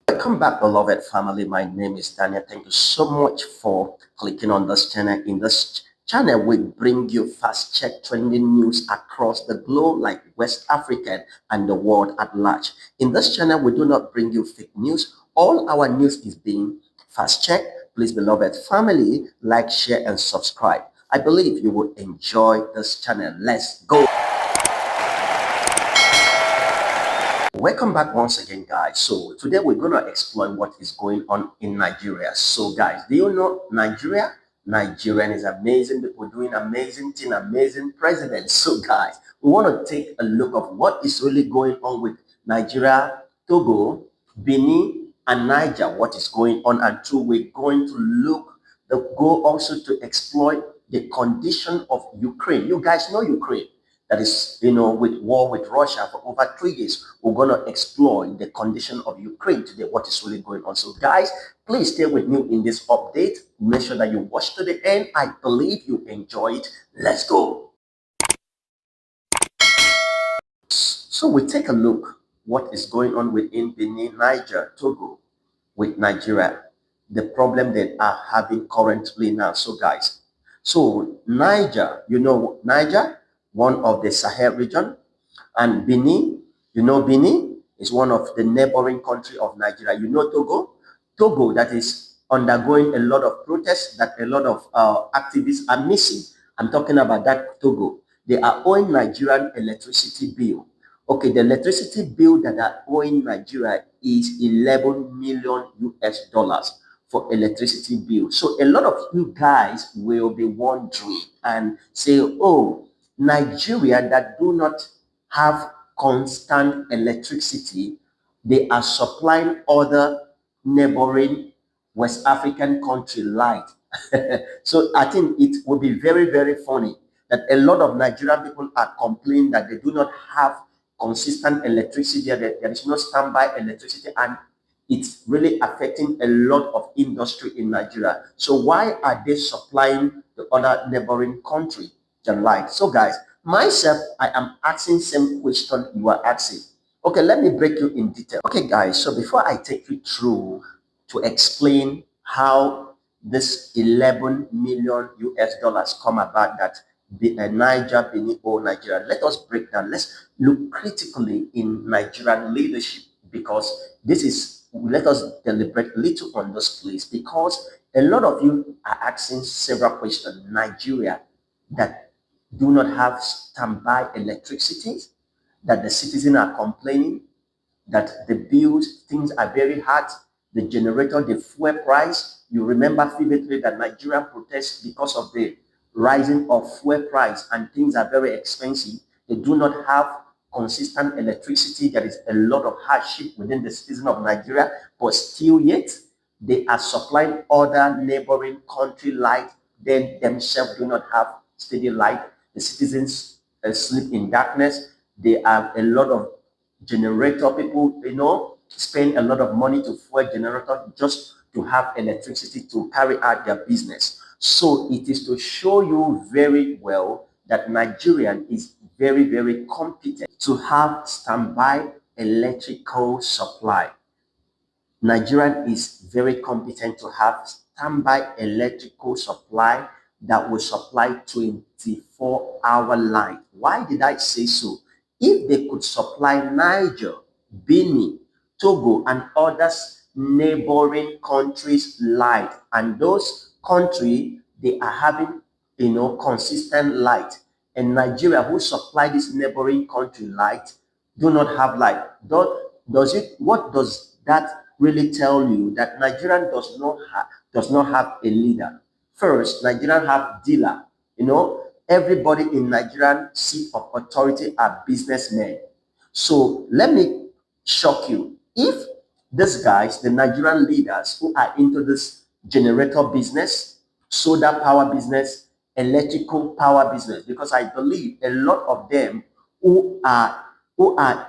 Welcome back, beloved family. My name is Daniel. Thank you so much for clicking on this channel. In this channel, we bring you fast check trending news across the globe, like West Africa and the world at large. In this channel, we do not bring you fake news. All our news is being fast checked. Please, beloved family, like, share, and subscribe. I believe you will enjoy this channel. Let's go. Welcome back once again, guys. So today we're going to explore what is going on in Nigeria. So guys, do you know Nigeria? Nigerian is amazing, people doing amazing thing, amazing presidents. So guys, we want to take a look of what is really going on with Nigeria, Togo, Benin, and Niger. What is going on, and two, we're going to look the go also to exploit the condition of Ukraine. You guys know Ukraine, that is, with war with Russia for over 3 years. We're going to explore the condition of Ukraine today, what is really going on. So, guys, please stay with me in this update. Make sure that you watch to the end. I believe you enjoy it. Let's go. So, we take a look what is going on within Benin, Niger, Togo, with Nigeria, the problem they are having currently now. So, guys, so Niger, Niger, one of the Sahel region, and Benin, Benin is one of the neighboring country of Nigeria. Togo that is undergoing a lot of protests, that a lot of activists are missing. I'm talking about that Togo. They are owing Nigerian electricity bill. Okay, the electricity bill that are owing Nigeria is 11 million US dollars for electricity bill. So a lot of you guys will be wondering and say, oh, Nigeria that do not have constant electricity, they are supplying other neighboring West African country light. So I think it will be very, very funny that a lot of Nigerian people are complaining that they do not have consistent electricity, there is no standby electricity, and it's really affecting a lot of industry in Nigeria. So why are they supplying the other neighboring country the light? So guys, myself, I am asking same question you are asking. Okay, let me break you in detail. Okay, guys, so before I take you through to explain how this 11 million US dollars come about, that the Niger, Benin, or Nigeria, let us break down. Let's look critically in Nigerian leadership, because this is, let us deliberate little on this place, because a lot of you are asking several questions. Nigeria that do not have standby electricity, that the citizens are complaining, that the bills, things are very hard, the generator, the fuel price. You remember vividly that Nigeria protests because of the rising of fuel price, and things are very expensive. They do not have consistent electricity. There is a lot of hardship within the citizen of Nigeria, but still yet they are supplying other neighboring country light. They themselves do not have steady light. The citizens sleep in darkness. There are a lot of generator people, spend a lot of money to fuel generator just to have electricity to carry out their business. So it is to show you very well that Nigerian is very, very competent to have standby electrical supply. Nigerian is very competent to have standby electrical supply that will supply 24-hour light. Why did I say so? If they could supply Niger, Benin, Togo, and others neighboring countries light, and those countries, they are having, consistent light, and Nigeria, who supply this neighboring country light, do not have light. What does that really tell you? That Nigerian does not have a leader. First, Nigerian have dealer. Everybody in Nigerian seat of authority are businessmen. So let me shock you. If these guys, the Nigerian leaders who are into this generator business, solar power business, electrical power business, because I believe a lot of them who are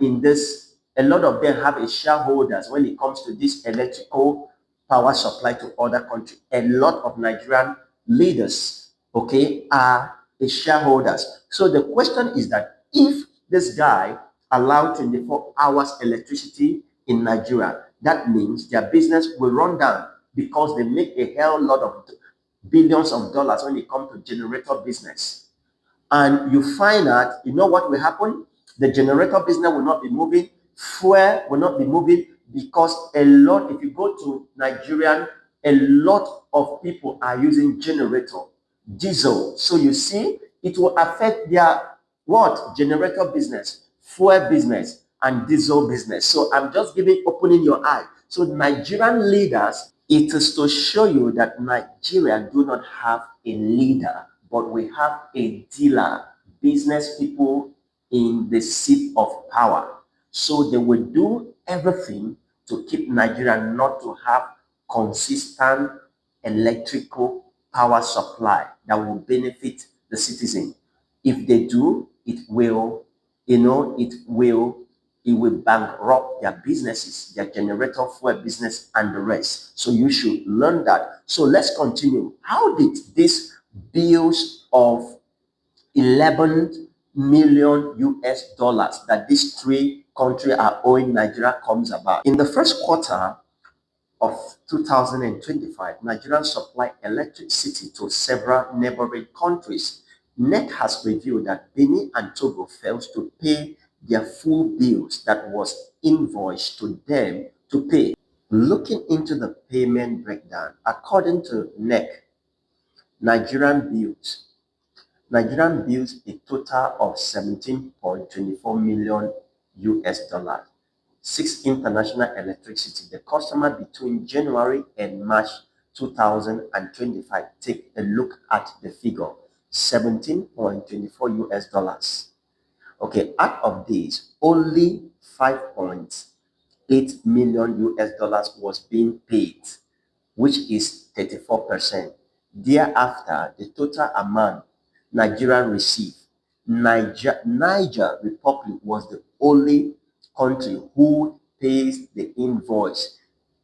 in this, a lot of them have a shareholders when it comes to this electrical power supply to other countries. A lot of Nigerian leaders, okay, are a shareholders. So the question is that if this guy allowed 24 hours electricity in Nigeria, that means their business will run down because they make a hell lot of billions of dollars when it comes to generator business. And you find out, you know what will happen? The generator business will not be moving, fuel will not be moving because a lot, if you go to Nigerian, a lot of people are using generator, diesel. So you see, it will affect their what? Generator business, fuel business, and diesel business. So I'm just opening your eye. So Nigerian leaders, it is to show you that Nigeria do not have a leader, but we have a dealer, business people in the seat of power. So they will do everything to keep Nigeria not to have consistent electrical power supply that will benefit the citizen. If they do, it will bankrupt their businesses, their generator fuel business and the rest. So you should learn that. So let's continue. How did this bills of 11 million US dollars that these three countries are owing Nigeria comes about? In the first quarter of 2025, Nigeria supplied electricity to several neighboring countries. NEC has revealed that Benin and Togo failed to pay their full bills that was invoiced to them to pay. Looking into the payment breakdown, according to NEC, Nigerian bills Nigerian bills a total of 17.24 million US dollars. Six international electricity. The customer between January and March 2025. Take a look at the figure. 17.24 US dollars. Okay, out of these, only 5.8 million US dollars was being paid, which is 34%. Thereafter, the total amount Nigeria received, Niger Republic was the only country who pays the invoice,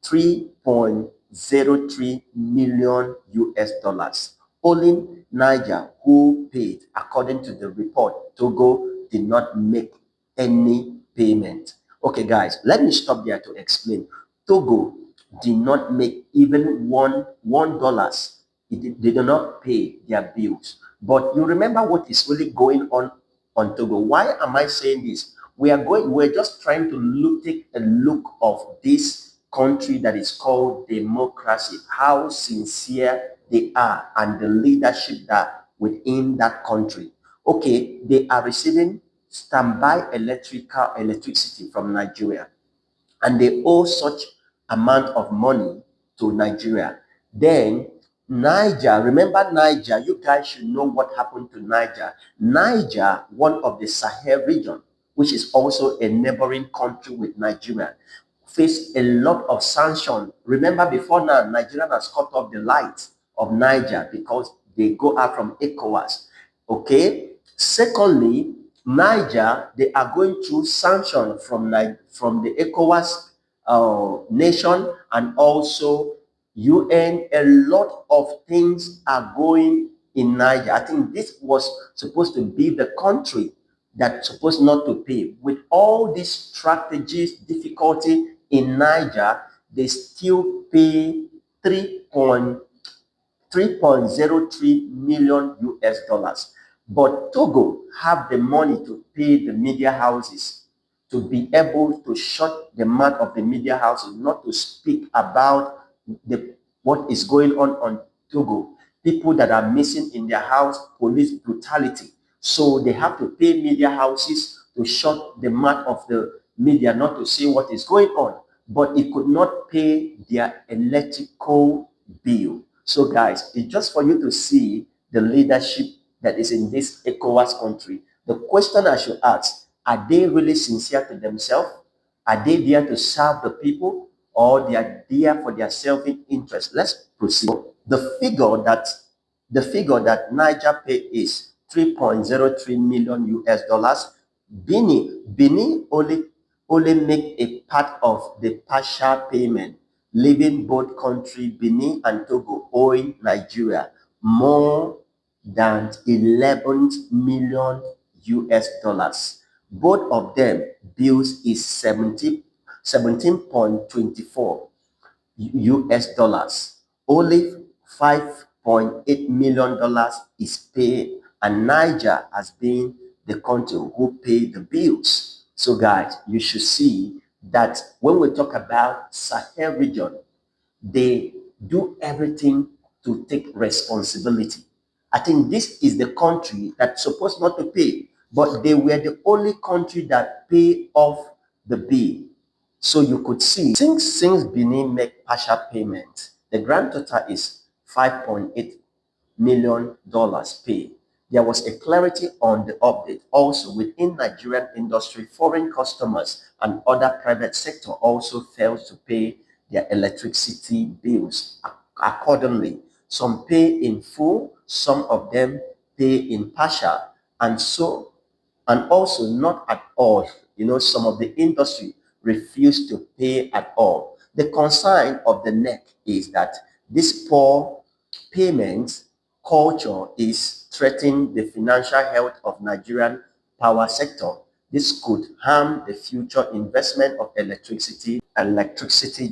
3.03 million US dollars. Only Niger who paid, according to the report. Togo did not make any payment. Okay, guys, let me stop there to explain. Togo did not make even $1. They did not pay their bills. But you remember what is really going on Togo. Why am I saying this? We're just trying to take a look of this country that is called democracy, how sincere they are, and the leadership that within that country. Okay, they are receiving standby electricity from Nigeria, and they owe such amount of money to Nigeria. Then Niger, remember Niger, you guys should know what happened to Niger. Niger, one of the Sahel region, which is also a neighboring country with Nigeria, faced a lot of sanction. Remember before now, Nigeria has cut off the light of Niger because they go out from Ecowas. Okay. Secondly, Niger, they are going through sanction from the Ecowas nation and also UN. A lot of things are going in Niger. I think this was supposed to be the country that's supposed not to pay. With all these strategies, difficulty in Niger, they still pay 3.03 million US dollars. But Togo have the money to pay the media houses to be able to shut the mouth of the media houses, not to speak about what is going on Togo. People that are missing in their house, police brutality. So they have to pay media houses to shut the mouth of the media, not to say what is going on. But it could not pay their electrical bill. So guys, it's just for you to see the leadership that is in this ECOWAS country. The question I should ask, are they really sincere to themselves? Are they there to serve the people, or they are there for their self-interest? Let's proceed. The figure that Niger paid is 3.03 million US dollars. Benin only make a part of the partial payment, leaving both countries, Benin and Togo, owing Nigeria more than 11 million US dollars. Both of them bills is 17.24 US dollars. Only $5.8 million is paid, and Niger has been the country who paid the bills. So, guys, you should see that when we talk about Sahel region, they do everything to take responsibility. I think this is the country that's supposed not to pay, but they were the only country that pay off the bill. So you could see, since Benin make partial payment, the grand total is $5.8 million paid. There was a clarity on the update. Also, within Nigerian industry, foreign customers and other private sector also failed to pay their electricity bills accordingly. Some pay in full, some of them pay in partial, and so and also not at all. Some of the industry refuse to pay at all. The concern of the neck is that this poor payment culture is threatening the financial health of Nigerian power sector. This could harm the future investment of electricity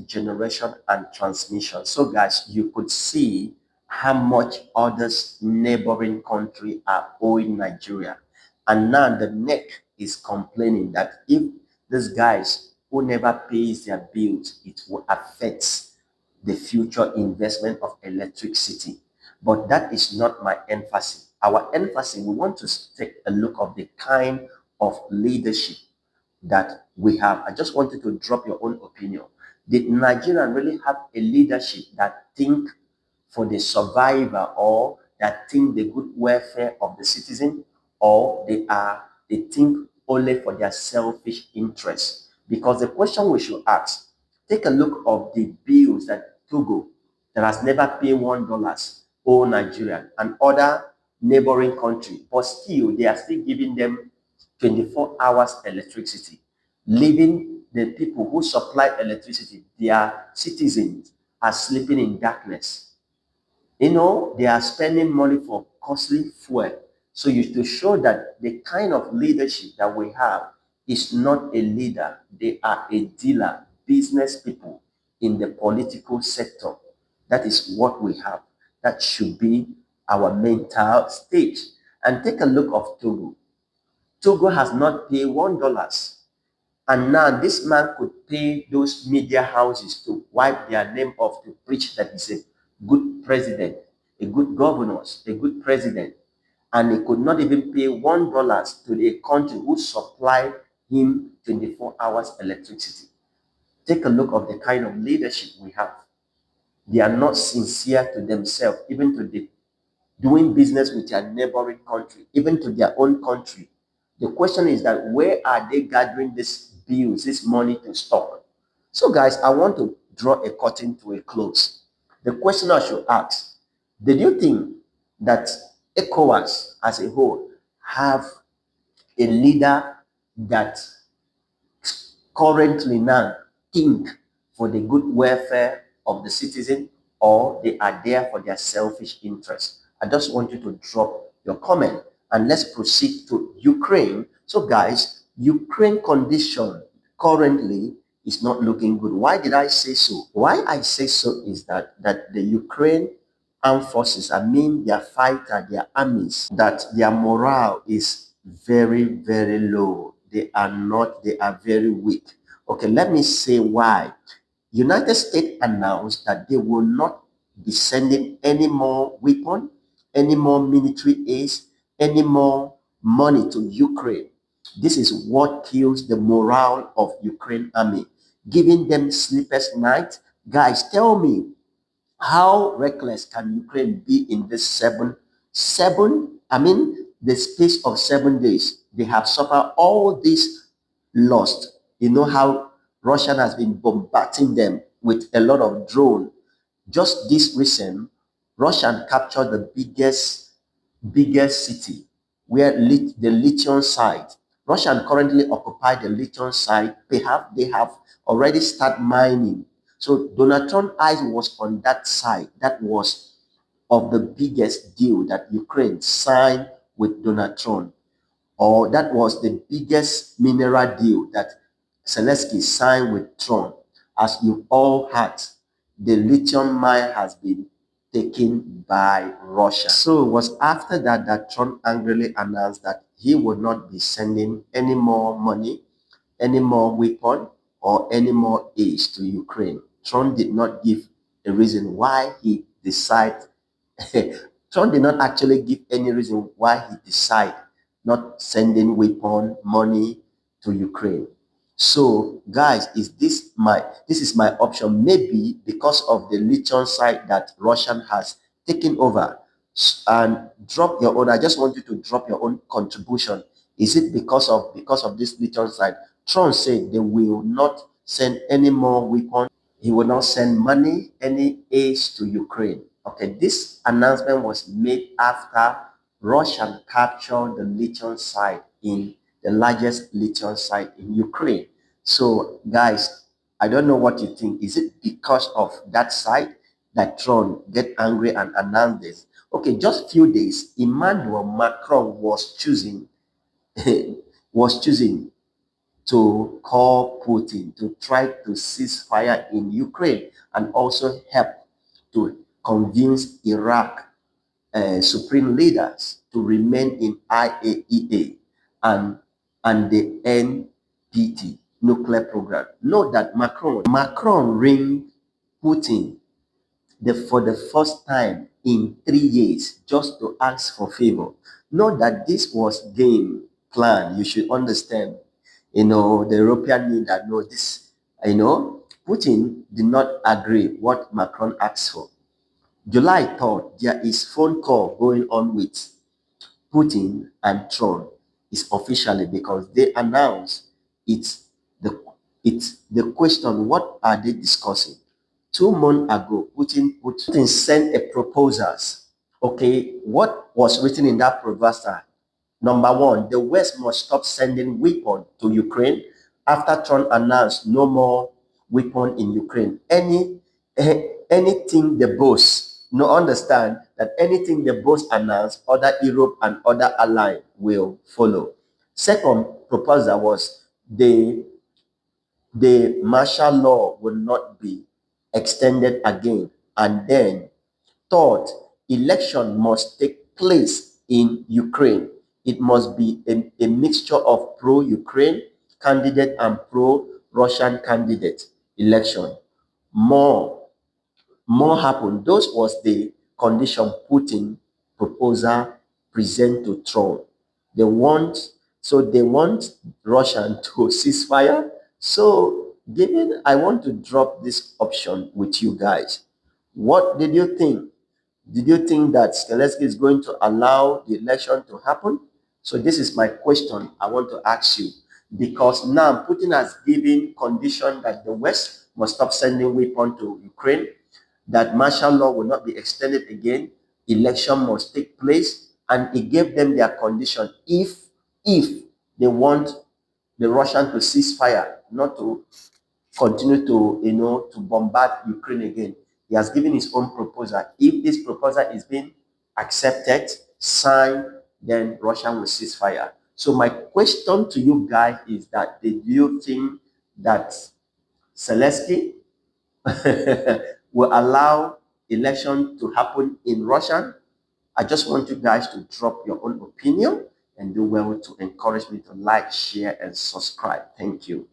generation and transmission. So guys, you could see how much others neighboring country are owing Nigeria. And now the NEC is complaining that if these guys who never pays their bills, it will affect the future investment of electricity. But that is not my emphasis. Our emphasis, we want to take a look of the kind of leadership that we have. I just wanted to drop your own opinion. Did Nigeria really have a leadership that think for the survivor, or that think the good welfare of the citizen, or they think only for their selfish interests? Because the question we should ask, take a look of the bills that Togo, that has never paid $1, owe Nigeria and other neighboring country, but still they are still giving them 24 hours electricity, leaving the people who supply electricity, their citizens, are sleeping in darkness. They are spending money for costly fuel. So you to show that the kind of leadership that we have is not a leader. They are a dealer, business people in the political sector. That is what we have. That should be our mental stage. And take a look of Togo. Togo has not paid $1. And now this man could pay those media houses to wipe their name off, to preach that he's a good president, a good governor, a good president. And he could not even pay $1 to the country who supplied him 24 hours electricity. Take a look of the kind of leadership we have. They are not sincere to themselves, even to the doing business with their neighboring country, even to their own country. The question is that where are they gathering this bills, this money to stock? So, guys, I want to draw a curtain to a close. The question I should ask: did you think that Ecowas as a whole have a leader that currently now think for the good welfare of the citizen, or they are there for their selfish interests? I just want you to drop your comment, and let's proceed to Ukraine. So guys, Ukraine condition currently is not looking good. Why did I say so? Why I say so is that the Ukraine armed forces, I mean their fighter, their armies, that their morale is very, very low. They are very weak. Okay, let me say why. United States announced that they will not be sending any more weapon, any more military aids, any more money to Ukraine. This is what kills the morale of Ukraine army, giving them sleepless nights. Guys, tell me, how reckless can Ukraine be in this I mean, the space of 7 days? They have suffered all this loss. You know how Russia has been bombarding them with a lot of drone. Just this recent, Russia captured the biggest city where the lithium site. Russia currently occupy the lithium site. They have already started mining. So Donald Trump's eyes was on that site. That was of the biggest deal that Ukraine signed with Donald Trump, or that was the biggest mineral deal that Zelensky signed with Trump. As you all heard, the lithium mine has been taken by Russia. So it was after that that Trump angrily announced that he would not be sending any more money, any more weapon, or any more aid to Ukraine. Trump did not give a reason why he decided. Trump did not actually give any reason why he decided not sending weapon, money to Ukraine. So, guys, this is my option? Maybe because of the lithium site that Russian has taken over. And drop your own. I just want you to drop your own contribution. Is it because of this lithium site? Trump said they will not send any more weapons. He will not send money, any aid to Ukraine. Okay, this announcement was made after Russia captured the lithium site in the largest lithium site in Ukraine. So, guys, I don't know what you think. Is it because of that site that Trump get angry and announced this? Okay, just few days, Emmanuel Macron was choosing was choosing to call Putin to try to cease fire in Ukraine and also help to convince Iraq supreme leaders to remain in IAEA and, and the NPT nuclear program. Note that Macron ring Putin for the first time in 3 years just to ask for favor. Note that this was game plan. You should understand. The European Union know this. Putin did not agree what Macron asked for. July 3rd, there is phone call going on with Putin and Trump is officially because they announced it's the the question, what are they discussing? 2 months ago, Putin sent a proposals. Okay, what was written in that proposal? Number one, the West must stop sending weapons to Ukraine after Trump announced no more weapon in Ukraine. Anything the boss, no understand that anything the boss announced, other Europe and other allies will follow. Second proposal was the martial law will not be extended again. And then third, election must take place in Ukraine. It must be a mixture of pro-Ukraine candidate and pro-Russian candidate election. More more happened. Those was the condition Putin proposal present to Trump. They want they want Russian to ceasefire. So given I want to drop this option with you guys. What did you think? Did you think that Zelensky is going to allow the election to happen? So this is my question I want to ask you. Because now Putin has given condition that the West must stop sending weapons to Ukraine, that martial law will not be extended again, election must take place, and he gave them their condition if they want the Russian to cease fire, not to continue to bombard Ukraine again. He has given his own proposal. If this proposal is being accepted, signed, then Russia will cease fire. So my question to you guys is that do you think that Zelensky will allow election to happen in Russia? I just want you guys to drop your own opinion and do well to encourage me to like, share, and subscribe. Thank you.